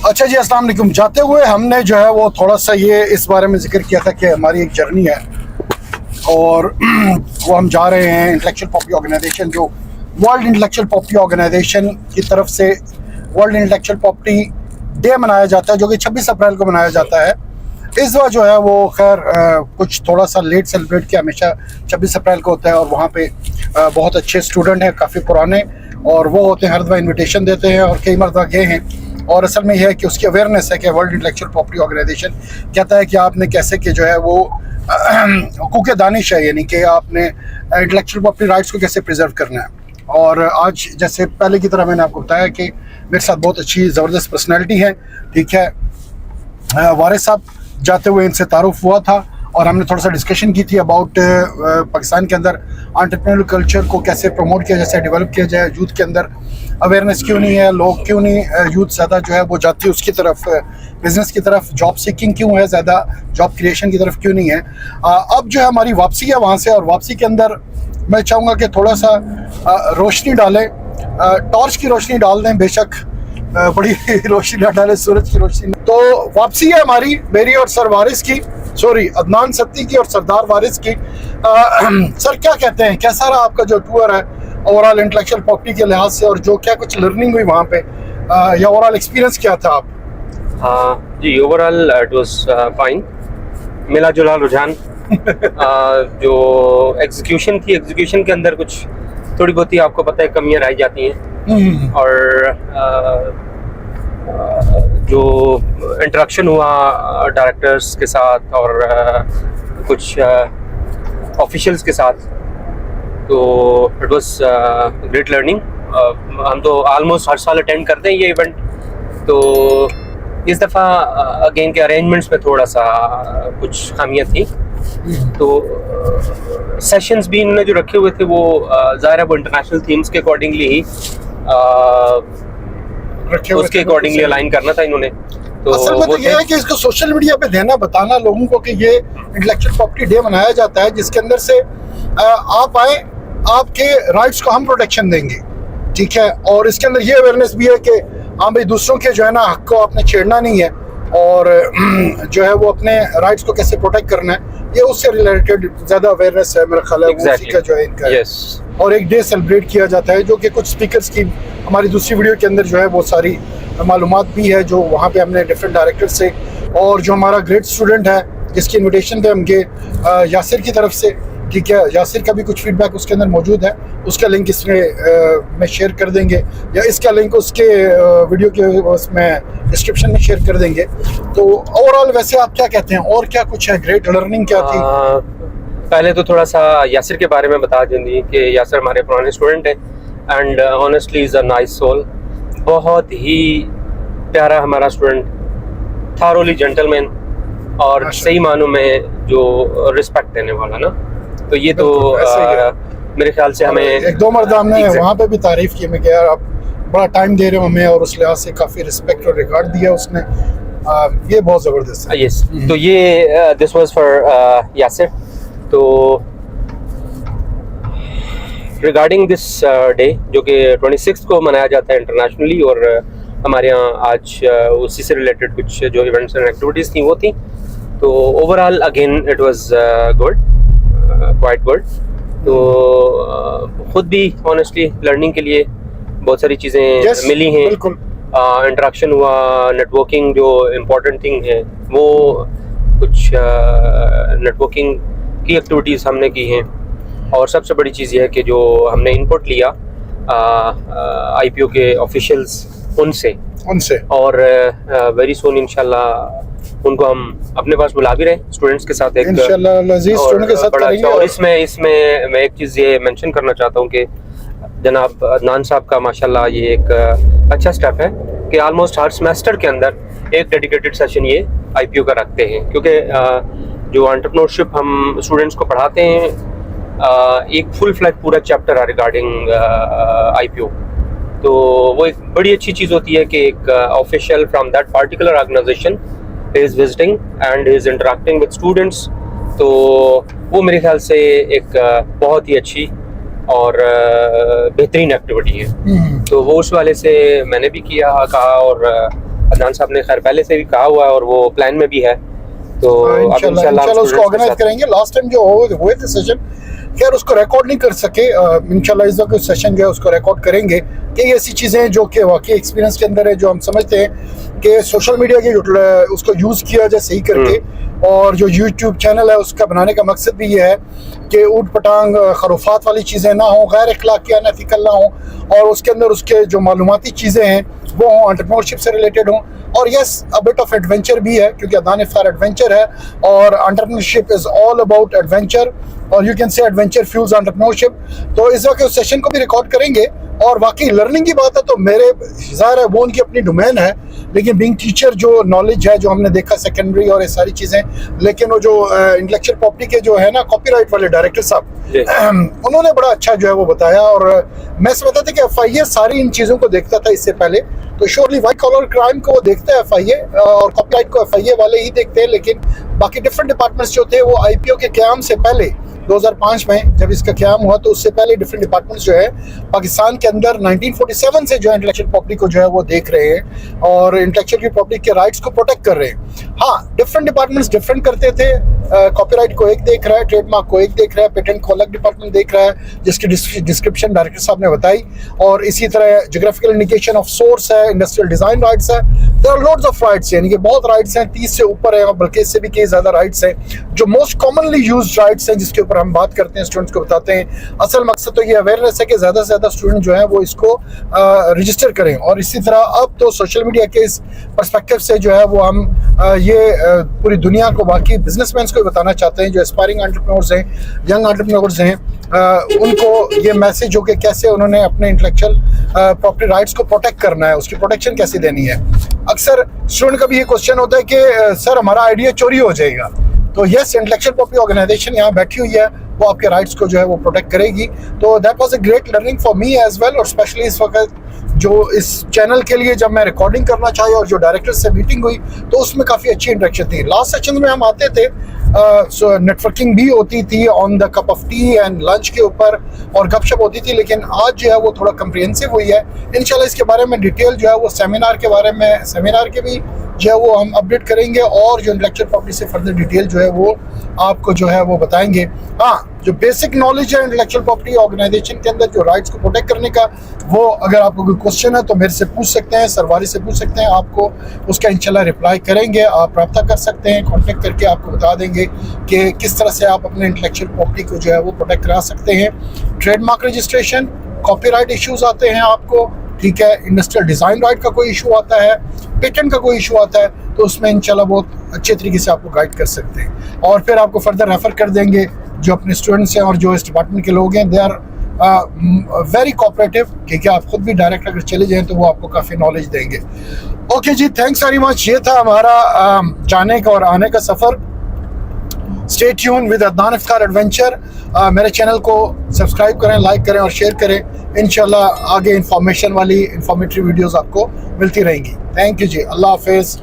अच्छा जी, अस्सलाम वालेकुम। जाते हुए हमने जो है वो थोड़ा सा ये इस बारे में जिक्र किया था कि हमारी एक जर्नी है और वो हम जा रहे हैं इंटेलेक्चुअल प्रॉपर्टी ऑर्गेनाइजेशन, जो वर्ल्ड इंटेलेक्चुअल प्रॉपर्टी ऑर्गेनाइजेशन की तरफ से वर्ल्ड इंटेलेक्चुअल प्रॉपर्टी डे मनाया जाता है, जो कि 26 अप्रैल को मनाया जाता है। इस बार जो है वो खैर कुछ थोड़ा सा लेट सेलिब्रेट किया, हमेशा 26 अप्रैल को होता है और वहाँ पे बहुत अच्छे स्टूडेंट हैं, काफ़ी पुराने, और वो होते हैं, हर दफ़ा इन्विटेशन देते हैं और कई मरतबा गए हैं। और असल में यह है कि उसकी अवेयरनेस है कि वर्ल्ड इंटेलेक्चुअल प्रॉपर्टी ऑर्गेनाइजेशन कहता है कि आपने कैसे कि जो है वो हकूक़ दानिश है, यानी कि आपने इंटेलेक्चुअल प्रॉपर्टी राइट्स को कैसे प्रिजर्व करना है। और आज जैसे पहले की तरह मैंने आपको बताया कि मेरे साथ बहुत अच्छी ज़बरदस्त पर्सनैलिटी है, ठीक है। वारिस साहब, जाते हुए इनसे तारुफ हुआ था और हमने थोड़ा सा डिस्कशन की थी अबाउट पाकिस्तान के अंदर एंटरप्रेन्योरल कल्चर को कैसे प्रमोट किया जाए, डेवलप किया जाए, यूथ के अंदर अवेयरनेस क्यों नहीं है, लोग क्यों नहीं यूथ ज़्यादा जो है वो जाती है उसकी तरफ, बिज़नेस की तरफ, जॉब सीकिंग क्यों है ज़्यादा, जॉब क्रिएशन की तरफ क्यों नहीं है। अब जो है हमारी वापसी है वहाँ से, और वापसी के अंदर मैं चाहूँगा कि थोड़ा सा रोशनी डालें, टॉर्च की रोशनी डाल दें, बेशक बड़ी रोशनी ना डाले, सूरज की रोशनी। तो वापसी है हमारी, मेरी और सर वारिस की, सॉरी अदनान सत्ती की और सरदार वारिस की। सर क्या कहते हैं, कैसा रहा आपका जो टूर है ओवरऑल इंटेलेक्चुअल प्रॉपर्टी के लिहाज से, और जो क्या कुछ लर्निंग हुई वहाँ पे, या ओवरऑल एक्सपीरियंस क्या था आप? जी, ओवरऑल इट वाज फाइन, मिला जुला रुझान। जो एग्जीक्यूशन थी, एग्जीक्यूशन के अंदर कुछ थोड़ी बहुत ही आपको पता है कमियां रह जाती हैं, और जो इंटरेक्शन हुआ डायरेक्टर्स के साथ और कुछ ऑफिशियल्स के साथ, तो इट वाज ग्रेट लर्निंग। हम तो ऑलमोस्ट हर साल अटेंड करते हैं ये इवेंट, तो इस दफ़ा अगेन के अरेंजमेंट्स में थोड़ा सा कुछ खामियां थी। तो सेशंस भी इन्होंने जो रखे हुए थे वो ज़ाहिर है वो इंटरनेशनल थीम्स के अकॉर्डिंगली ही उसके अकॉर्डिंगली अलाइन करना था इन्होंने। तो असल में तो ये है कि इसको सोशल मीडिया पे देना, बताना लोगों को कि ये इंटेलेक्चुअल प्रॉपर्टी डे मनाया जाता है, जिसके अंदर से आप आए, आपके राइट्स को हम प्रोटेक्शन देंगे, ठीक है। और इसके अंदर ये अवेयरनेस भी है कि हाँ भाई, दूसरों के जो है ना हक को आपने छेड़ना नहीं है, और जो है वो अपने राइट्स को कैसे प्रोटेक्ट करना है, ये उससे रिलेटेड ज़्यादा अवेयरनेस है मेरा ख्याल है। exactly. का जो है इनका yes. और एक डे सेलिब्रेट किया जाता है, जो कि कुछ स्पीकर्स की हमारी दूसरी वीडियो के अंदर जो है वो सारी मालूमात भी है, जो वहाँ पे हमने डिफरेंट डायरेक्टर से, और जो हमारा ग्रेट स्टूडेंट है जिसकी इन्विटेशन पे हम गए यासिर की तरफ से, ठीक है। यासिर का भी कुछ फीडबैक उसके अंदर मौजूद है, उसका लिंक इसमें में शेयर कर देंगे, या इसका लिंक उसके वीडियो के उसमें डिस्क्रिप्शन में शेयर कर देंगे। तो ओवरऑल वैसे आप क्या कहते हैं, और क्या कुछ है, ग्रेट लर्निंग क्या थी? पहले तो थोड़ा सा यासिर के बारे में बता दें कि यासिर हमारे पुराने स्टूडेंट हैं, and honestly is a nice soul, बहुत ही प्यारा हमारा स्टूडेंट, थारोली जेंटलमैन, और सही मानों में जो रिस्पेक्ट देने वाला ना। तो ये तो मेरे ख्याल से हमें एक दो मरतबा हमने वहाँ पे भी तारीफ की, मैं यार आप बड़ा टाइम दे रहे हो हमें, और उस लिहाज से काफ़ी रिस्पेक्ट और रिगार्ड दिया उसने, ये बहुत ज़बरदस्त है। यस, तो ये दिस वाज फॉर यासिर। तो रिगार्डिंग दिस डे, जो कि 26 को मनाया जाता है इंटरनेशनली, और हमारे यहाँ आज उसी से रिलेटेड कुछ जो इवेंट्स एंड एक्टिविटीज़ थी वो थी। तो overall again it was good, quite good. तो खुद भी ऑनेस्टली लर्निंग के लिए बहुत सारी चीज़ें मिली हैं, इंटरेक्शन हुआ, नेटवर्किंग जो इम्पोर्टेंट थिंग है वो, कुछ नेटवर्किंग की एक्टिविटीज़ हमने की हैं, और सबसे बड़ी चीज़ ये है कि जो हमने इनपुट लिया IPO के ऑफिशियल्स उनसे, और वेरी सून इंशाल्लाह उनको हम अपने पास बुला भी रहे हैं स्टूडेंट्स के साथ, एक स्टूडेंट के साथ करेंगे। और इसमें मैं एक चीज़ ये मेंशन करना चाहता हूँ कि जनाब अदनान साहब का माशाल्लाह ये एक अच्छा स्टेप है कि ऑलमोस्ट हर सेमेस्टर के अंदर एक डेडिकेटेड सेशन ये IPO का रखते हैं, क्योंकि जो एंटरप्रेन्योरशिप हम स्टूडेंट्स को पढ़ाते हैं, एक फुल फ्लैग पूरा चैप्टर है रिगार्डिंग IPO। तो वो एक बड़ी अच्छी चीज़ होती है कि एक official from that particular organisation is visiting and is interacting with students. तो वो मेरे ख्याल से एक बहुत ही अच्छी और बेहतरीन एक्टिविटी है। तो वो उस वाले से मैंने भी किया कहा, और अदनान साहब ने खैर पहले से भी कहा हुआ है और वो प्लान में भी है, तो अब इंशाल्लाह उसको ऑर्गेनाइज करेंगे। लास्ट टाइम जो हुए थे सेशन, खैर उसको रिकॉर्ड नहीं कर सके, इंशाल्लाह इस वक्त सेशन जो है उसको रिकॉर्ड करेंगे कि ये ऐसी चीज़ें जो कि वाकई एक्सपीरियंस के अंदर है, जो हम समझते हैं कि सोशल मीडिया की उसको यूज़ किया जाए सही करके, और जो यूट्यूब चैनल है उसका बनाने का मकसद भी ये है कि ऊट पटांग खरूफात वाली चीज़ें ना हो, गैर अखलाकी अनएथिकल ना हो, और उसके अंदर उसके जो मालूमाती चीज़ें हैं वो हों, एंटरप्रेन्योरशिप से रिलेटेड हों, और yes a bit of adventure भी है क्योंकि अदान इफ्तार एडवेंचर है और entrepreneurship is all about adventure, और you can say adventure fuels entrepreneurship. तो इस वक्त उस सेशन को भी रिकॉर्ड करेंगे, और वाकई लर्निंग की बात है तो मेरे ज़ाहिर है वो उनकी अपनी डोमेन है, लेकिन बीइंग टीचर जो नॉलेज है जो हमने देखा सेकेंडरी और ये सारी चीज़ें, लेकिन वो जो इंटेलेक्चुअल प्रॉपर्टी के जो है ना कॉपीराइट वाले डायरेक्टर साहब, उन्होंने बड़ा अच्छा जो है वो बताया, और मैं समझता था कि FIA सारी इन चीज़ों को देखता था इससे पहले, तो श्योरली वाइट कॉलर क्राइम को वो देखता है FIA, और कॉपीराइट को FIA वाले ही देखते हैं, लेकिन बाकी डिफरेंट डिपार्टमेंट्स जो थे वो IPO के क़याम से पहले 2005 में जब इसका क़याम हुआ, तो उससे पहले डिफरेंट डिपार्टमेंट्स जो है पाकिस्तान के अंदर 1947 से जो है इंटेलेक्चुअल प्रॉपर्टी को जो है वो देख रहे हैं और इंटेलेक्चुअल प्रॉपर्टी के राइट्स को प्रोटेक्ट कर रहे हैं। हाँ, डिफरेंट डिपार्टमेंट्स डिफरेंट करते थे, कॉपीराइट को एक देख रहा है, ट्रेडमार्क को एक देख रहा है, पेटेंट को अलग डिपार्टमेंट देख रहा है जिसकी डिस्क्रिप्शन डायरेक्टर साहब ने बताई, और इसी तरह जोग्राफिकल इंडिकेशन ऑफ सोर्स है, इंडस्ट्रियल डिज़ाइन राइट्स है, there are loads of rights, यानी कि बहुत राइट्स हैं, 30 से ऊपर है, बल्कि इससे भी कई ज़्यादा राइट्स हैं जो मोस्ट कॉमनली यूज्ड राइट्स हैं जिसके ऊपर हम बात करते हैं, स्टूडेंट्स को बताते हैं। असल मकसद तो ये अवेयरनेस है कि ज़्यादा से ज़्यादा स्टूडेंट जो है वो इसको रजिस्टर करें, और इसी तरह अब तो सोशल मीडिया के इस पर्सपेक्टिव से जो है वो हम ये पूरी दुनिया को, बाकी बिजनेसमैन को बताना चाहते हैं जो एस्पायरिंग एंटरप्रेन्योर्स हैं, यंग एंटरप्रेन्योर्स हैं, उनको ये मैसेज हो कि कैसे उन्होंने अपने इंटेलेक्चुअल प्रॉपर्टी राइट्स को प्रोटेक्ट करना है, उसकी प्रोटेक्शन कैसे देनी है। अक्सर स्टूडेंट का भी ये क्वेश्चन होता है कि सर हमारा आइडिया चोरी हो जाएगा, तो यस इंटेलेक्चुअल प्रॉपर्टी ऑर्गेनाइजेशन यहाँ बैठी हुई है, वो आपके राइट्स को जो है वो प्रोटेक्ट करेगी। तो that was a great learning for me as well, और स्पेशली इस वक्त जो इस चैनल के लिए जब मैं रिकॉर्डिंग करना चाहिए और जो डायरेक्टर से मीटिंग हुई तो उसमें काफ़ी अच्छी इंटरेक्शन थी। लास्ट सेशन में हम आते थे, सो नेटवर्किंग भी होती थी on the cup of T and lunch के ऊपर, और गपशप होती थी, लेकिन आज जो है वो थोड़ा कम्प्रिहेंसिव हुई है। इंशाल्लाह इसके बारे में डिटेल जो है वो सेमिनार के बारे में, सेमिनार के भी जो है वो हम अपडेट करेंगे, और जो इंटेलेक्चुअल प्रॉपर्टी से फर्दर डिटेल जो है वो आपको जो है वो बताएंगे। हाँ, जो बेसिक नॉलेज है इंटेलेक्चुअल प्रॉपर्टी ऑर्गेनाइजेशन के अंदर जो राइट्स को प्रोटेक्ट करने का, वो अगर आपको कोई क्वेश्चन है तो मेरे से पूछ सकते हैं, सरवारी से पूछ सकते हैं, आपको उसका इंशाल्लाह रिप्लाई करेंगे। आप रब्ता कर सकते हैं, कॉन्टेक्ट करके आपको बता देंगे कि किस तरह से आप अपने इंटेलेक्चुअल प्रॉपर्टी को जो है वो प्रोटेक्ट करा सकते हैं। ट्रेडमार्क रजिस्ट्रेशन, कॉपीराइट इश्यूज आते हैं आपको, ठीक है, इंडस्ट्रियल डिज़ाइन राइट का कोई इशू आता है, पेटेंट का कोई इशू आता है, तो उसमें इंशाल्लाह बहुत अच्छे तरीके से आपको गाइड कर सकते हैं, और फिर आपको फर्दर रेफ़र कर देंगे जो अपने स्टूडेंट्स हैं और जो इस डिपार्टमेंट के लोग हैं। दे आर वेरी कोऑपरेटिव, ठीक है, आप खुद भी डायरेक्ट अगर चले जाएँ तो वो आपको काफ़ी नॉलेज देंगे। ओके जी, थैंक्स वेरी मच। ये था हमारा जाने का और आने का सफ़र। Stay tune with Adnan Iftar adventure. मेरे चैनल को सब्सक्राइब करें, लाइक करें और शेयर करें। इंशाल्लाह आगे इंफॉर्मेशन वाली इंफॉर्मेटिव वीडियोस आपको मिलती रहेंगी। थैंक यू जी, अल्लाह हाफिज़।